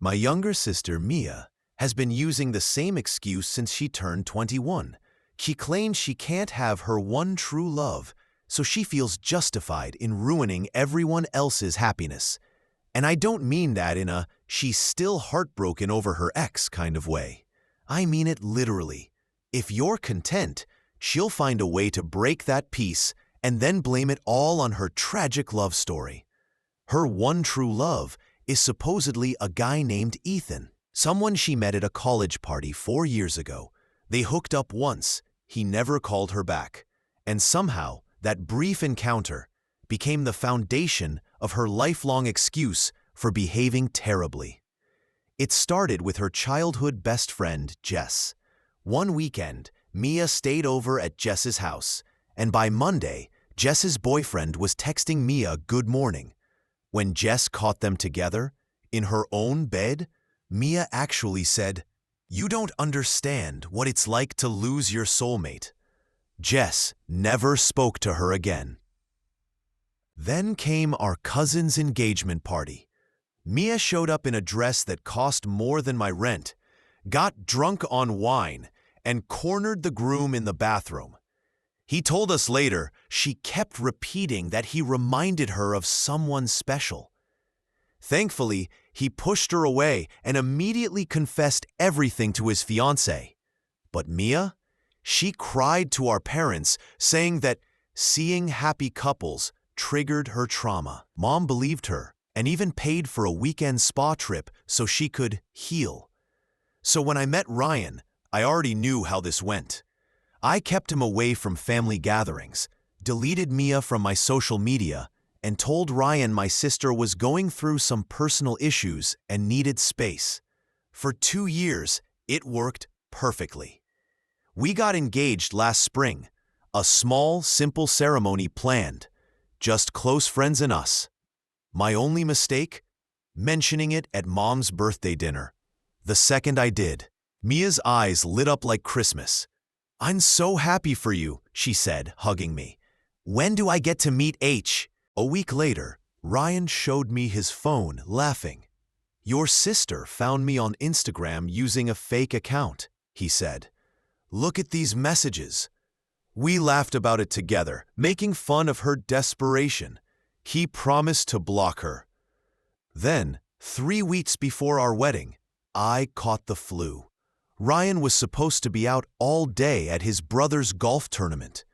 My younger sister, Mia, has been using the same excuse since she turned 21. She claims she can't have her one true love, so she feels justified in ruining everyone else's happiness. And I don't mean that in a she's still heartbroken over her ex kind of way. I mean it literally. If you're content, she'll find a way to break that peace and then blame it all on her tragic love story. Her one true love is supposedly a guy named Ethan, someone she met at a college party 4 years ago. They hooked up once, he never called her back, and somehow that brief encounter became the foundation of her lifelong excuse for behaving terribly. It started with her childhood best friend, Jess. One weekend, Mia stayed over at Jess's house, and by Monday, Jess's boyfriend was texting Mia good morning. When Jess caught them together, in her own bed, Mia actually said, "You don't understand what it's like to lose your soulmate." Jess never spoke to her again. Then came our cousin's engagement party. Mia showed up in a dress that cost more than my rent, got drunk on wine, and cornered the groom in the bathroom. He told us later she kept repeating that he reminded her of someone special. Thankfully, he pushed her away and immediately confessed everything to his fiancée. But Mia? She cried to our parents, saying that seeing happy couples triggered her trauma. Mom believed her and even paid for a weekend spa trip so she could heal. So when I met Ryan, I already knew how this went. I kept him away from family gatherings, deleted Mia from my social media, and told Ryan my sister was going through some personal issues and needed space. For 2 years, it worked perfectly. We got engaged last spring, a small, simple ceremony planned, just close friends and us. My only mistake? Mentioning it at Mom's birthday dinner. The second I did, Mia's eyes lit up like Christmas. "I'm so happy for you," she said, hugging me. "When do I get to meet H?" A week later, Ryan showed me his phone, laughing. "Your sister found me on Instagram using a fake account," he said. "Look at these messages." We laughed about it together, making fun of her desperation. He promised to block her. Then, 3 weeks before our wedding, I caught the flu. Ryan was supposed to be out all day at his brother's golf tournament.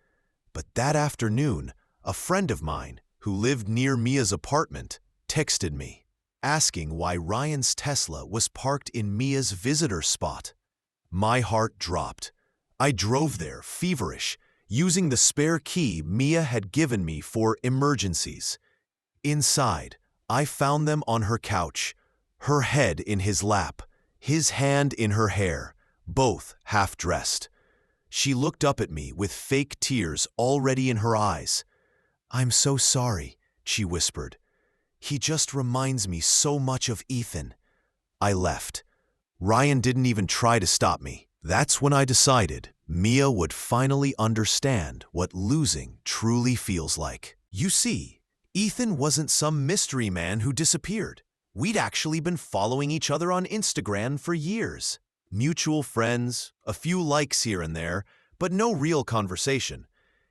But that afternoon, a friend of mine, who lived near Mia's apartment, texted me, asking why Ryan's Tesla was parked in Mia's visitor spot. My heart dropped. I drove there, feverish, using the spare key Mia had given me for emergencies. Inside, I found them on her couch, her head in his lap, his hand in her hair, both half-dressed. She looked up at me with fake tears already in her eyes. "I'm so sorry," she whispered. "He just reminds me so much of Ethan." I left. Ryan didn't even try to stop me. That's when I decided Mia would finally understand what losing truly feels like. You see, Ethan wasn't some mystery man who disappeared. We'd actually been following each other on Instagram for years. Mutual friends, a few likes here and there, but no real conversation.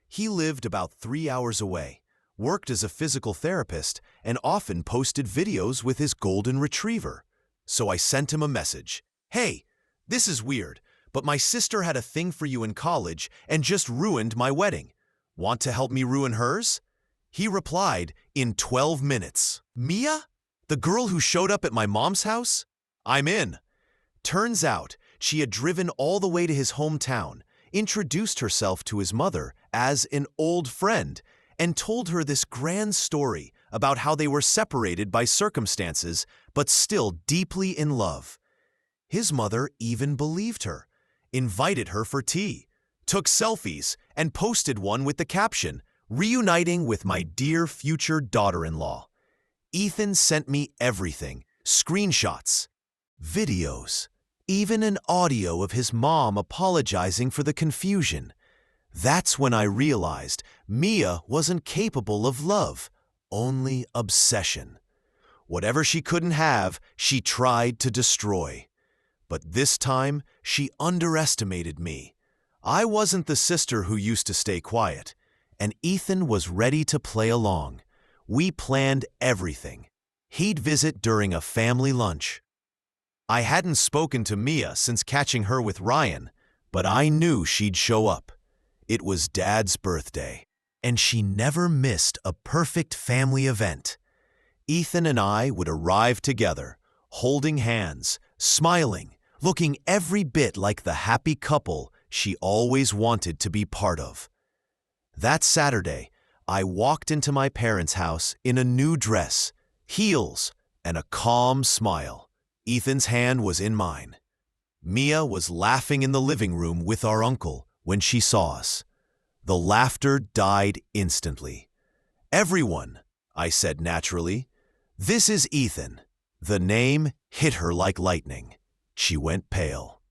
He lived about 3 hours away, worked as a physical therapist, and often posted videos with his golden retriever. So I sent him a message. "Hey, this is weird, but my sister had a thing for you in college and just ruined my wedding. Want to help me ruin hers?" He replied in 12 minutes. "Mia? The girl who showed up at my mom's house? I'm in." Turns out, she had driven all the way to his hometown, introduced herself to his mother as an old friend, and told her this grand story about how they were separated by circumstances, but still deeply in love. His mother even believed her, invited her for tea, took selfies, and posted one with the caption, "Reuniting with my dear future daughter-in-law." Ethan sent me everything, screenshots, videos, even an audio of his mom apologizing for the confusion. That's when I realized Mia wasn't capable of love, only obsession. Whatever she couldn't have, she tried to destroy. But this time, she underestimated me. I wasn't the sister who used to stay quiet, and Ethan was ready to play along. We planned everything. He'd visit during a family lunch. I hadn't spoken to Mia since catching her with Ryan, but I knew she'd show up. It was Dad's birthday, and she never missed a perfect family event. Ethan and I would arrive together, holding hands, smiling, looking every bit like the happy couple she always wanted to be part of. That Saturday, I walked into my parents' house in a new dress, heels, and a calm smile. Ethan's hand was in mine. Mia was laughing in the living room with our uncle when she saw us. The laughter died instantly. "Everyone," I said naturally. "This is Ethan." The name hit her like lightning. She went pale,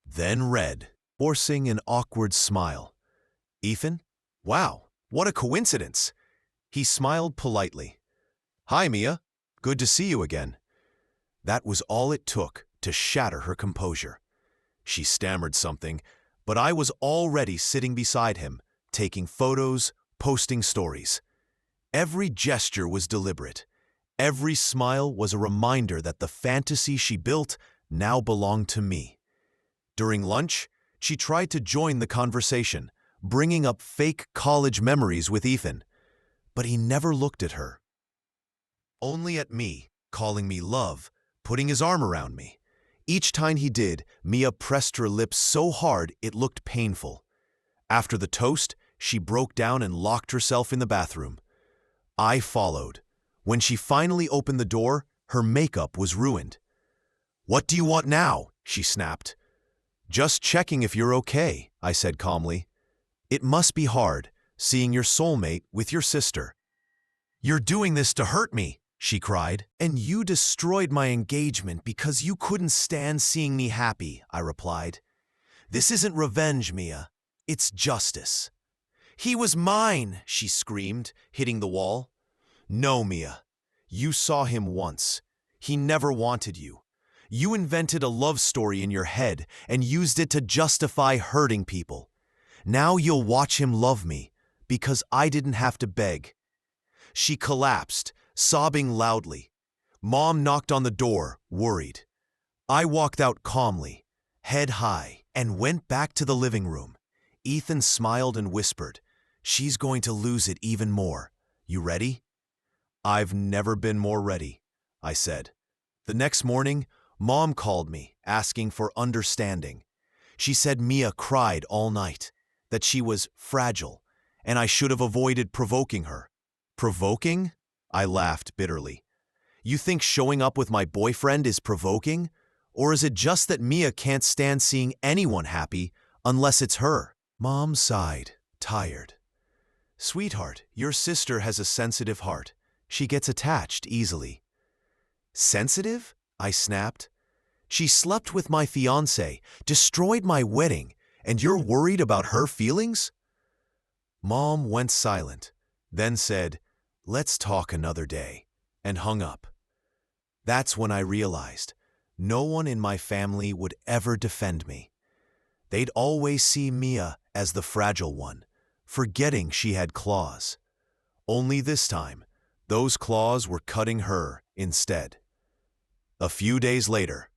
then red, forcing an awkward smile. "Ethan? Wow, what a coincidence." He smiled politely. "Hi, Mia. Good to see you again." That was all it took to shatter her composure. She stammered something, but I was already sitting beside him, taking photos, posting stories. Every gesture was deliberate. Every smile was a reminder that the fantasy she built now belonged to me. During lunch, she tried to join the conversation, bringing up fake college memories with Ethan. But he never looked at her. Only at me, calling me love, putting his arm around me. Each time he did, Mia pressed her lips so hard it looked painful. After the toast, she broke down and locked herself in the bathroom. I followed. When she finally opened the door, her makeup was ruined. "What do you want now?" she snapped. "Just checking if you're okay," I said calmly. "It must be hard, seeing your soulmate with your sister." "You're doing this to hurt me," she cried. "And you destroyed my engagement because you couldn't stand seeing me happy," I replied. "This isn't revenge, Mia. It's justice." "He was mine," she screamed, hitting the wall. "No, Mia. You saw him once. He never wanted you. You invented a love story in your head and used it to justify hurting people. Now you'll watch him love me, because I didn't have to beg." She collapsed, sobbing loudly. Mom knocked on the door, worried. I walked out calmly, head high, and went back to the living room. Ethan smiled and whispered, "She's going to lose it even more. You ready?" "I've never been more ready," I said. The next morning, Mom called me, asking for understanding. She said Mia cried all night, that she was fragile, and I should have avoided provoking her. "Provoking?" I laughed bitterly. "You think showing up with my boyfriend is provoking? Or is it just that Mia can't stand seeing anyone happy unless it's her?" Mom sighed, tired. "Sweetheart, your sister has a sensitive heart. She gets attached easily." "Sensitive?" I snapped. "She slept with my fiancé, destroyed my wedding, and you're worried about her feelings?" Mom went silent, then said, "Let's talk another day," and hung up. That's when I realized no one in my family would ever defend me. They'd always see Mia as the fragile one, forgetting she had claws. Only this time, those claws were cutting her instead. A few days later,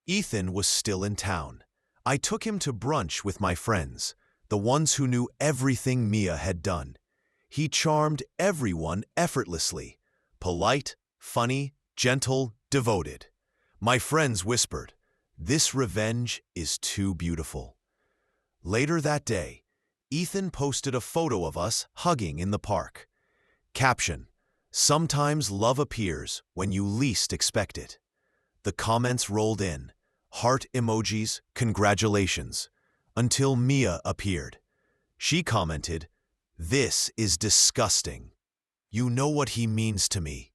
Ethan was still in town. I took him to brunch with my friends, the ones who knew everything Mia had done. He charmed everyone effortlessly, polite, funny, gentle, devoted. My friends whispered, "This revenge is too beautiful." Later that day, Ethan posted a photo of us hugging in the park. Caption: "Sometimes love appears when you least expect it." The comments rolled in, heart emojis, congratulations, until Mia appeared. She commented, "This is disgusting. You know what he means to me, ...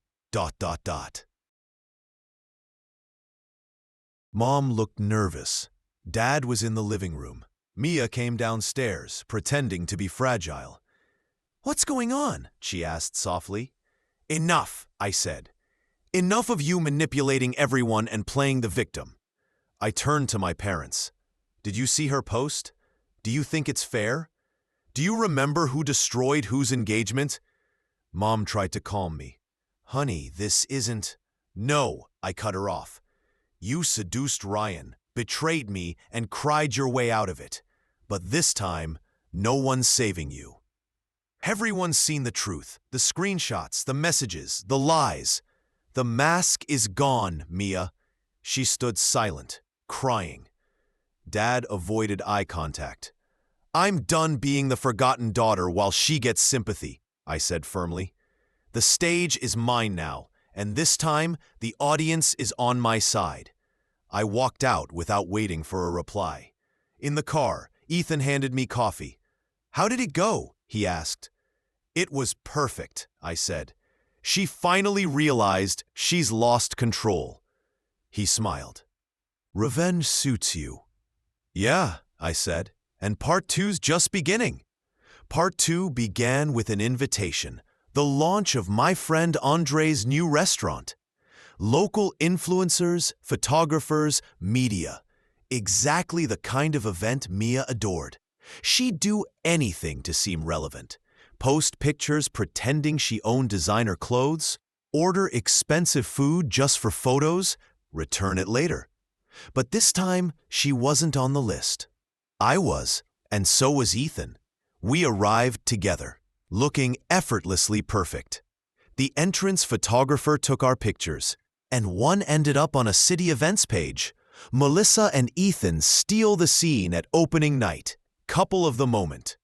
Mom looked nervous. Dad was in the living room. Mia came downstairs, pretending to be fragile. "What's going on?" she asked softly. "Enough," I said. Enough of you manipulating everyone and playing the victim. I turned to my parents. Did you see her post? Do you think it's fair? Do you remember who destroyed whose engagement? Mom tried to calm me. Honey, this isn't… No, I cut her off. You seduced Ryan, betrayed me, and cried your way out of it. But this time, no one's saving you. Everyone's seen the truth, the screenshots, the messages, the lies. The mask is gone, Mia. She stood silent, crying. Dad avoided eye contact. I'm done being the forgotten daughter while she gets sympathy, I said firmly. The stage is mine now, and this time the audience is on my side. I walked out without waiting for a reply. In the car, Ethan handed me coffee. How did it go? He asked. It was perfect, I said. She finally realized she's lost control. He smiled. Revenge suits you. Yeah, I said, and part 2's just beginning. Part 2 began with an invitation, the launch of my friend Andre's new restaurant. Local influencers, photographers, media. Exactly the kind of event Mia adored. She'd do anything to seem relevant. Post pictures pretending she owned designer clothes, order expensive food just for photos, return it later. But this time, she wasn't on the list. I was, and so was Ethan. We arrived together, looking effortlessly perfect. The entrance photographer took our pictures, and one ended up on a city events page. Melissa and Ethan steal the scene at opening night, couple of the moment.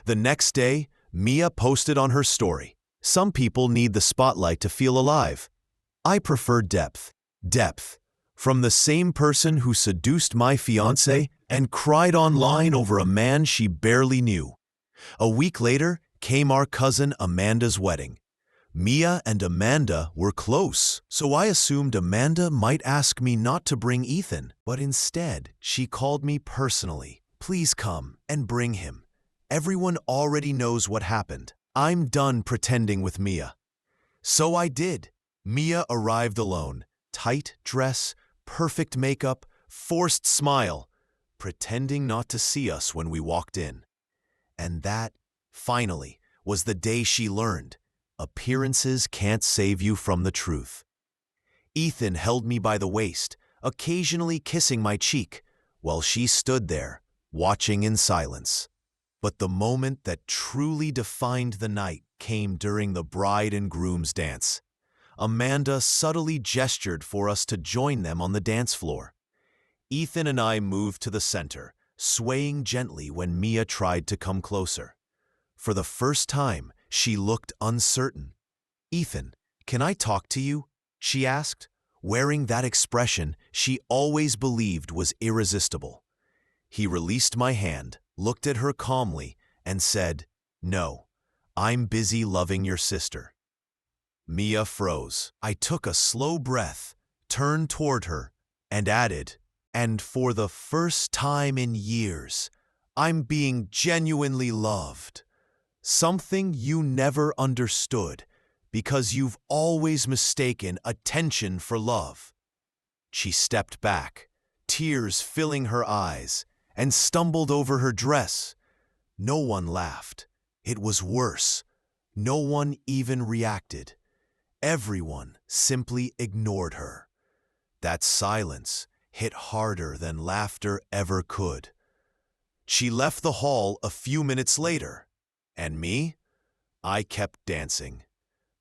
The next day, Mia posted on her story. Some people need the spotlight to feel alive. I prefer depth. Depth. From the same person who seduced my fiancé and cried online over a man she barely knew. A week later came our cousin Amanda's wedding. Mia and Amanda were close, so I assumed Amanda might ask me not to bring Ethan, but instead she called me personally. Please come and bring him. Everyone already knows what happened. I'm done pretending with Mia. So I did. Mia arrived alone. Tight dress, perfect makeup, forced smile, pretending not to see us when we walked in. And that, finally, was the day she learned. Appearances can't save you from the truth. Ethan held me by the waist, occasionally kissing my cheek, while she stood there, watching in silence. But the moment that truly defined the night came during the bride and groom's dance. Amanda subtly gestured for us to join them on the dance floor. Ethan and I moved to the center, swaying gently when Mia tried to come closer. For the first time, she looked uncertain. Ethan, can I talk to you? She asked, wearing that expression she always believed was irresistible. He released my hand, looked at her calmly, and said, No, I'm busy loving your sister. Mia froze. I took a slow breath, turned toward her, and added, And for the first time in years, I'm being genuinely loved. Something you never understood, because you've always mistaken attention for love. She stepped back, tears filling her eyes, and stumbled over her dress. No one laughed. It was worse. No one even reacted. Everyone simply ignored her. That silence hit harder than laughter ever could. She left the hall a few minutes later. And me? I kept dancing,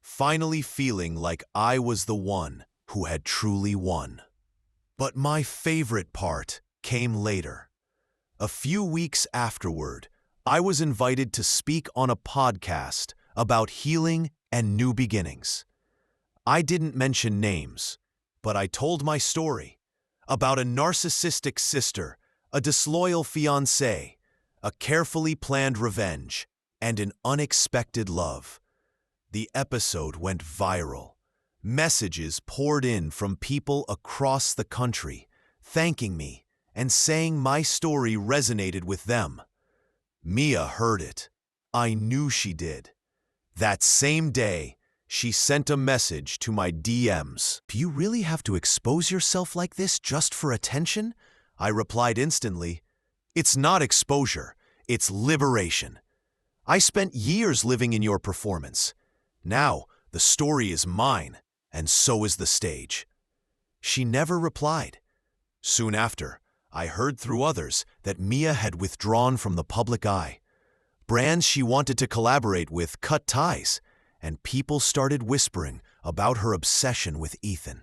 finally feeling like I was the one who had truly won. But my favorite part came later. A few weeks afterward, I was invited to speak on a podcast about healing and new beginnings. I didn't mention names, but I told my story about a narcissistic sister, a disloyal fiancé, a carefully planned revenge, and an unexpected love. The episode went viral. Messages poured in from people across the country, thanking me and saying my story resonated with them. Mia heard it. I knew she did. That same day, She sent a message to my DMs. Do you really have to expose yourself like this just for attention? I replied instantly, it's not exposure, it's liberation. I spent years living in your performance. Now, the story is mine, and so is the stage. She never replied. Soon after, I heard through others that Mia had withdrawn from the public eye. Brands she wanted to collaborate with cut ties, and people started whispering about her obsession with Ethan.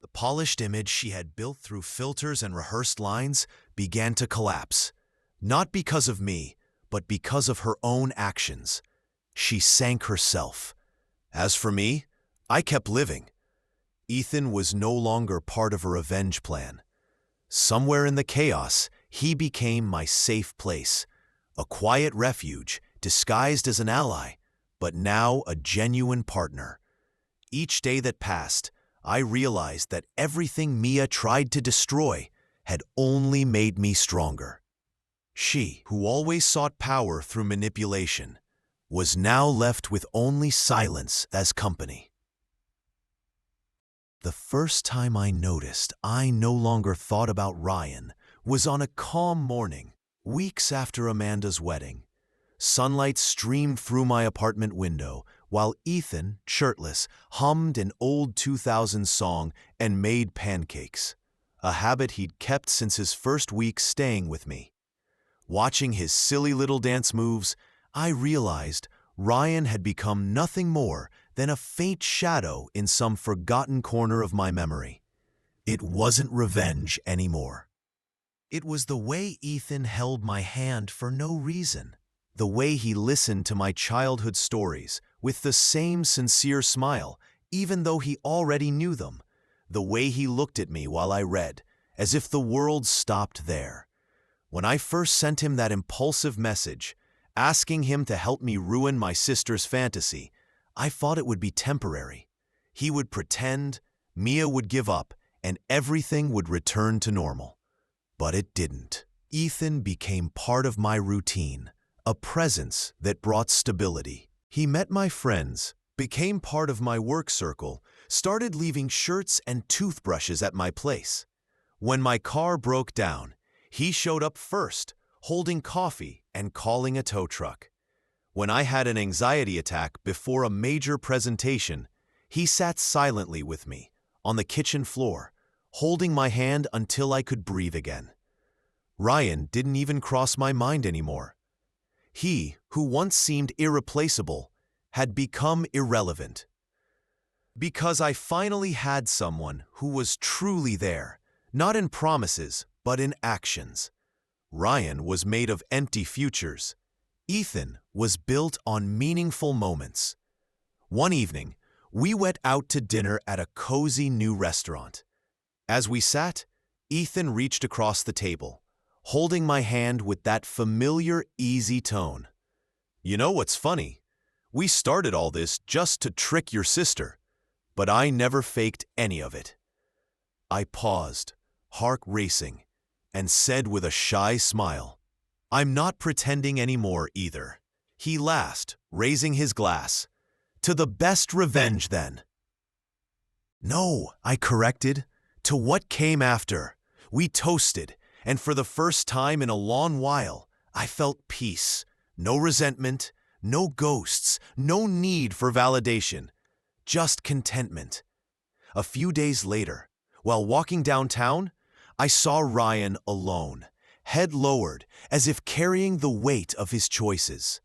The polished image she had built through filters and rehearsed lines began to collapse, not because of me, but because of her own actions. She sank herself. As for me, I kept living. Ethan was no longer part of a revenge plan. Somewhere in the chaos, he became my safe place, a quiet refuge disguised as an ally, but now a genuine partner. Each day that passed, I realized that everything Mia tried to destroy had only made me stronger. She, who always sought power through manipulation, was now left with only silence as company. The first time I noticed I no longer thought about Ryan was on a calm morning, weeks after Amanda's wedding. Sunlight streamed through my apartment window while Ethan, shirtless, hummed an old 2000s song and made pancakes, a habit he'd kept since his first week staying with me. Watching his silly little dance moves, I realized Ryan had become nothing more than a faint shadow in some forgotten corner of my memory. It wasn't revenge anymore. It was the way Ethan held my hand for no reason, the way he listened to my childhood stories with the same sincere smile, even though he already knew them, the way he looked at me while I read, as if the world stopped there. When I first sent him that impulsive message, asking him to help me ruin my sister's fantasy, I thought it would be temporary. He would pretend, Mia would give up, and everything would return to normal. But it didn't. Ethan became part of my routine, a presence that brought stability. He met my friends, became part of my work circle, started leaving shirts and toothbrushes at my place. When my car broke down, he showed up first, holding coffee and calling a tow truck. When I had an anxiety attack before a major presentation, he sat silently with me on the kitchen floor, holding my hand until I could breathe again. Ryan didn't even cross my mind anymore. He, who once seemed irreplaceable, had become irrelevant. Because I finally had someone who was truly there, not in promises, but in actions. Ryan was made of empty futures. Ethan was built on meaningful moments. One evening, we went out to dinner at a cozy new restaurant. As we sat, Ethan reached across the table, holding my hand with that familiar, easy tone. You know what's funny? We started all this just to trick your sister, but I never faked any of it. I paused, heart racing, and said with a shy smile, I'm not pretending anymore either. He laughed, raising his glass. To the best revenge, then. No, I corrected. To what came after. We toasted, and for the first time in a long while, I felt peace. No resentment, no ghosts, no need for validation. Just contentment. A few days later, while walking downtown, I saw Ryan alone, head lowered, as if carrying the weight of his choices.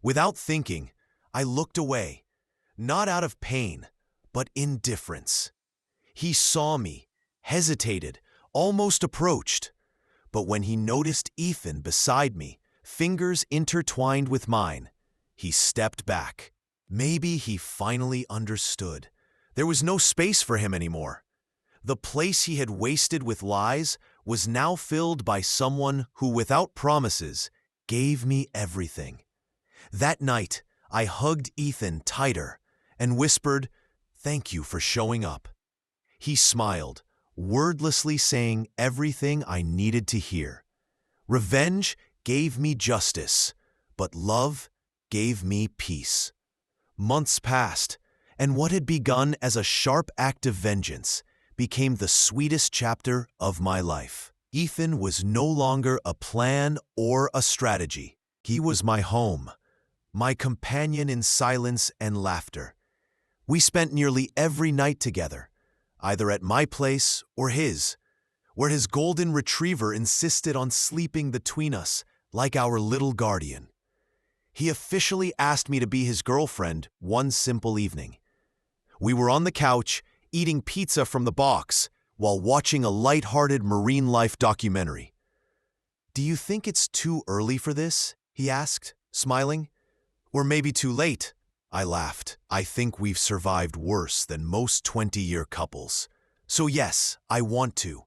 Without thinking, I looked away, not out of pain, but indifference. He saw me, hesitated, almost approached. But when he noticed Ethan beside me, fingers intertwined with mine, he stepped back. Maybe he finally understood. There was no space for him anymore. The place he had wasted with lies was now filled by someone who, without promises, gave me everything. That night, I hugged Ethan tighter and whispered, "Thank you for showing up." He smiled, wordlessly saying everything I needed to hear. Revenge gave me justice, but love gave me peace. Months passed, and what had begun as a sharp act of vengeance became the sweetest chapter of my life. Ethan was no longer a plan or a strategy. He was my home, my companion in silence and laughter. We spent nearly every night together, either at my place or his, where his golden retriever insisted on sleeping between us like our little guardian. He officially asked me to be his girlfriend one simple evening. We were on the couch, eating pizza from the box, while watching a light-hearted marine life documentary. "Do you think it's too early for this?" he asked, smiling. "Or maybe too late?" I laughed. "I think we've survived worse than most 20-year couples. So yes, I want to."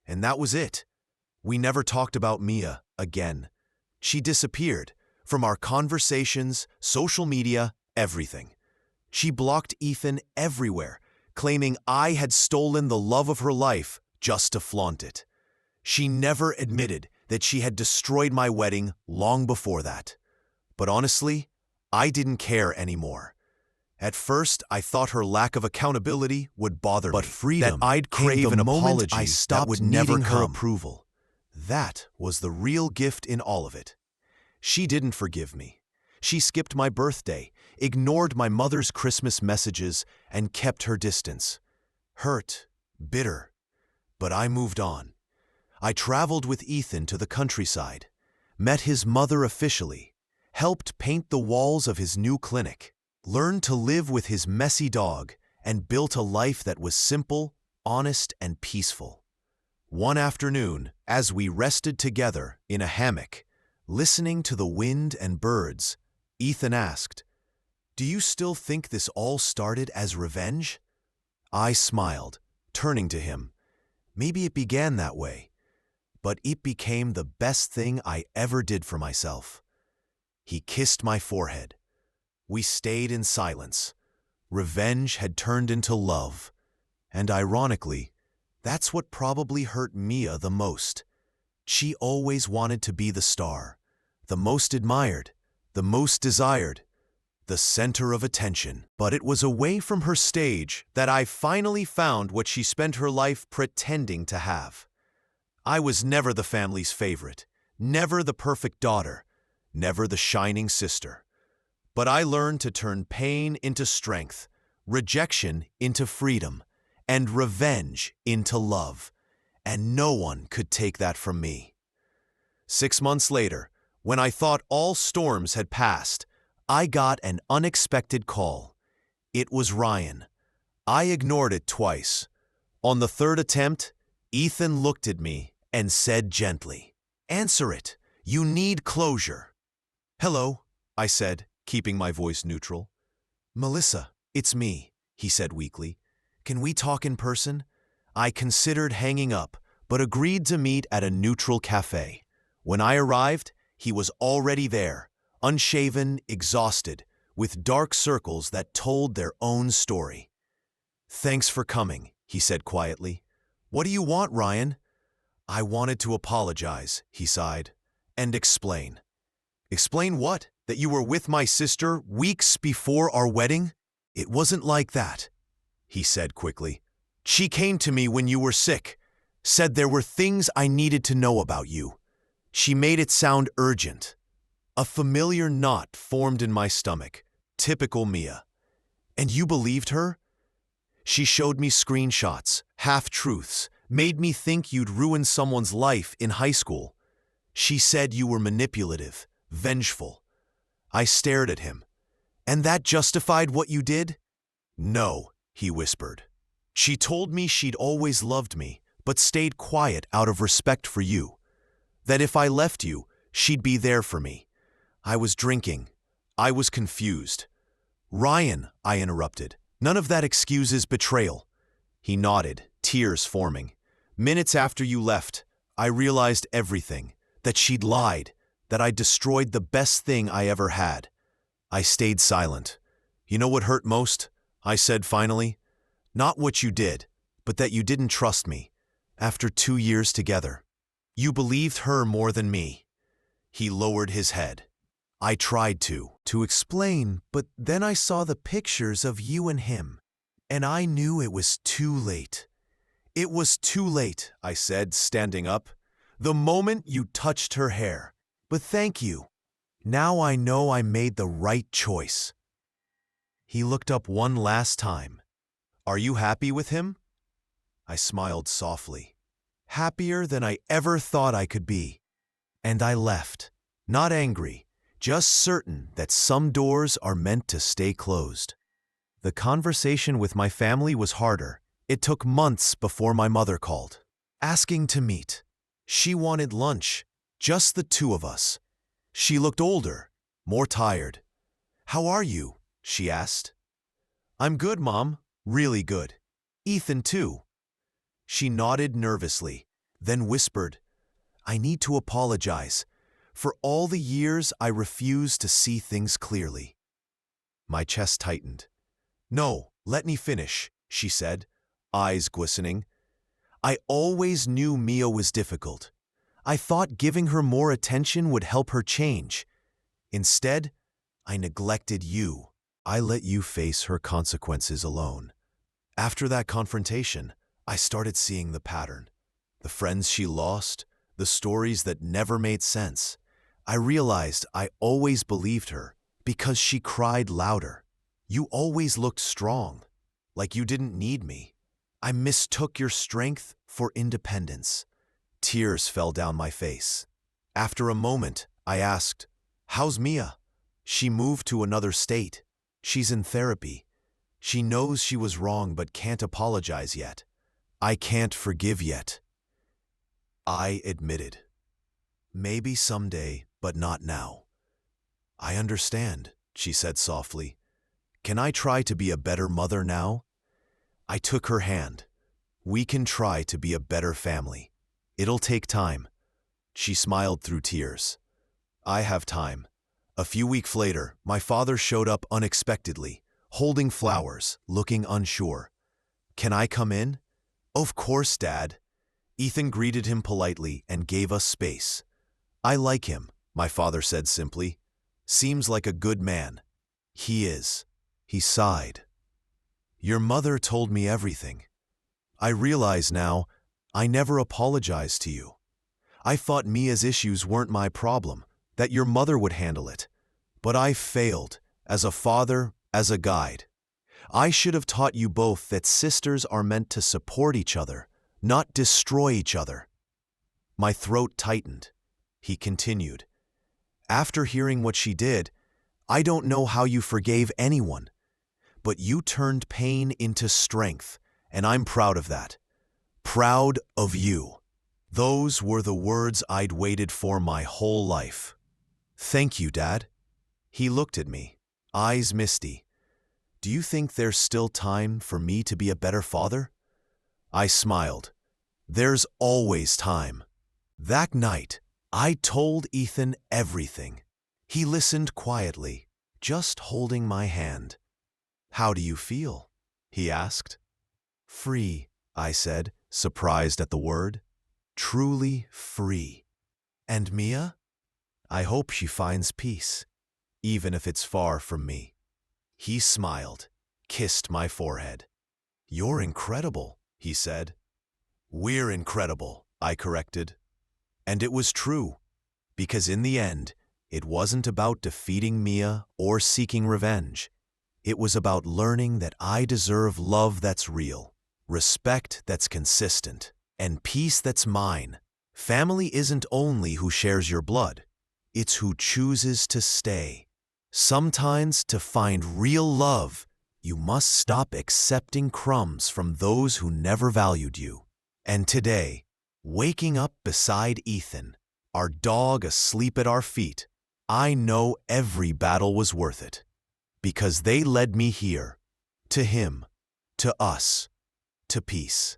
And that was it. We never talked about Mia again. She disappeared from our conversations, social media, everything. She blocked Ethan everywhere, claiming I had stolen the love of her life just to flaunt it. She never admitted that she had destroyed my wedding long before that. But honestly, I didn't care anymore. At first, I thought her lack of accountability would bother me. But freedom, that I'd crave an apology I stopped that would never needing her approval. That was the real gift in all of it. She didn't forgive me. She skipped my birthday, ignored my mother's Christmas messages, and kept her distance. Hurt, bitter. But I moved on. I traveled with Ethan to the countryside, met his mother officially, helped paint the walls of his new clinic, learned to live with his messy dog, and built a life that was simple, honest, and peaceful. One afternoon, as we rested together in a hammock, listening to the wind and birds, Ethan asked, "Do you still think this all started as revenge?" I smiled, turning to him. Maybe it began that way, but it became the best thing I ever did for myself. He kissed my forehead. We stayed in silence. Revenge had turned into love. And ironically, that's what probably hurt Mia the most. She always wanted to be the star, the most admired, the most desired, the center of attention. But it was away from her stage that I finally found what she spent her life pretending to have. I was never the family's favorite, never the perfect daughter, never the shining sister. But I learned to turn pain into strength, rejection into freedom, and revenge into love. And no one could take that from me. 6 months later, when I thought all storms had passed, I got an unexpected call. It was Ryan. I ignored it twice. On the third attempt, Ethan looked at me and said gently, "Answer it. You need closure." "Hello," I said, keeping my voice neutral. "Melissa, it's me," he said weakly. "Can we talk in person?" I considered hanging up, but agreed to meet at a neutral cafe. When I arrived, he was already there, unshaven, exhausted, with dark circles that told their own story. "Thanks for coming," he said quietly. "What do you want, Ryan?" "I wanted to apologize," he sighed, "and explain." "Explain what? That you were with my sister weeks before our wedding?" "It wasn't like that," he said quickly. "She came to me when you were sick, said there were things I needed to know about you. She made it sound urgent." A familiar knot formed in my stomach. Typical Mia. "And you believed her?" "She showed me screenshots, half-truths, made me think you'd ruined someone's life in high school. She said you were manipulative, vengeful." I stared at him. "And that justified what you did?" "No," he whispered. "She told me she'd always loved me, but stayed quiet out of respect for you. That if I left you, she'd be there for me. I was drinking. I was confused." "Ryan," I interrupted, "none of that excuses betrayal." He nodded, tears forming. "Minutes after you left, I realized everything. That she'd lied, that I'd destroyed the best thing I ever had." I stayed silent. "You know what hurt most?" I said finally. "Not what you did, but that you didn't trust me. After 2 years together. You believed her more than me." He lowered his head. I tried to explain, but then I saw the pictures of you and him, and I knew it was too late. It was too late, I said, standing up, the moment you touched her hair. But thank you. Now I know I made the right choice. He looked up one last time. Are you happy with him? I smiled softly. Happier than I ever thought I could be. And I left, not angry, just certain that some doors are meant to stay closed. The conversation with my family was harder. It took months before my mother called, asking to meet. She wanted lunch, just the two of us. She looked older, more tired. How are you? She asked. I'm good, Mom. Really good. Ethan, too. She nodded nervously, then whispered, I need to apologize. For all the years I refused to see things clearly. My chest tightened. No, let me finish, she said, eyes glistening. I always knew Mia was difficult. I thought giving her more attention would help her change. Instead, I neglected you. I let you face her consequences alone. After that confrontation, I started seeing the pattern. The friends she lost, the stories that never made sense. I realized I always believed her because she cried louder. You always looked strong, like you didn't need me. I mistook your strength for independence. Tears fell down my face. After a moment, I asked, How's Mia? She moved to another state. She's in therapy. She knows she was wrong but can't apologize yet. I can't forgive yet. I admitted. Maybe someday, but not now. I understand, she said softly. Can I try to be a better mother now? I took her hand. We can try to be a better family. It'll take time. She smiled through tears. I have time. A few weeks later, my father showed up unexpectedly, holding flowers, looking unsure. Can I come in? Of course, Dad. Ethan greeted him politely and gave us space. I like him, my father said simply. Seems like a good man. He is. He sighed. Your mother told me everything. I realize now I never apologized to you. I thought Mia's issues weren't my problem, that your mother would handle it. But I failed, as a father, as a guide. I should have taught you both that sisters are meant to support each other, not destroy each other. My throat tightened. He continued. After hearing what she did, I don't know how you forgave anyone, but you turned pain into strength, and I'm proud of that. Proud of you. Those were the words I'd waited for my whole life. Thank you, Dad. He looked at me, eyes misty. Do you think there's still time for me to be a better father? I smiled. There's always time. That night, I told Ethan everything. He listened quietly, just holding my hand. How do you feel? He asked. Free, I said, surprised at the word. Truly free. And Mia? I hope she finds peace, even if it's far from me. He smiled, kissed my forehead. You're incredible, he said. We're incredible, I corrected. And it was true, because in the end, it wasn't about defeating Mia or seeking revenge. It was about learning that I deserve love that's real, respect that's consistent, and peace that's mine. Family isn't only who shares your blood, it's who chooses to stay. Sometimes to find real love, you must stop accepting crumbs from those who never valued you. And today, waking up beside Ethan, our dog asleep at our feet, I know every battle was worth it. Because they led me here, to him, to us, to peace.